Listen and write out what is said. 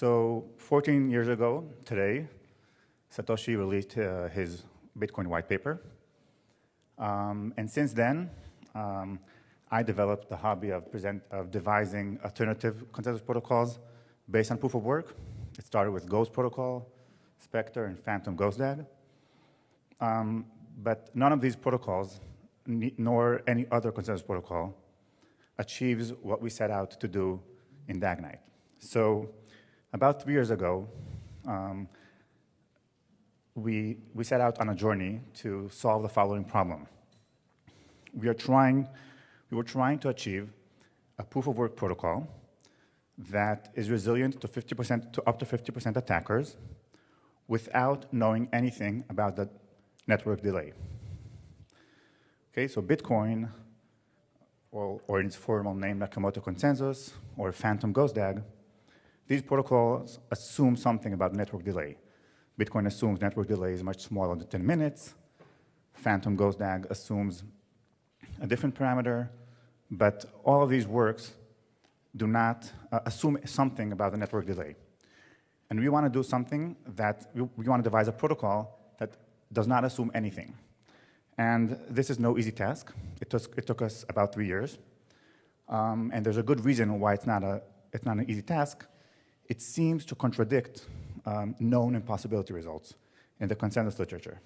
So 14 years ago today, Satoshi released his Bitcoin white paper. And since then, I developed the hobby of devising alternative consensus protocols based on proof of work. It started with Ghost Protocol, Spectre, and Phantom GhostDAG. But none of these protocols, nor any other consensus protocol, achieves what we set out to do in DAGnight. So about 3 years ago, we set out on a journey to solve the following problem. We were trying to achieve a proof of work protocol that is resilient to up to 50% attackers without knowing anything about the network delay. Okay, so Bitcoin, or in its formal name, Nakamoto consensus, or Phantom GhostDAG, these protocols assume something about network delay. Bitcoin assumes network delay is much smaller than 10 minutes. Phantom GhostDAG assumes a different parameter, but all of these works do not assume something about the network delay. And we want to do something that, we want to devise a protocol that does not assume anything. And this is no easy task. It took us about 3 years. And there's a good reason why it's not an easy task. It seems to contradict known impossibility results in the consensus literature.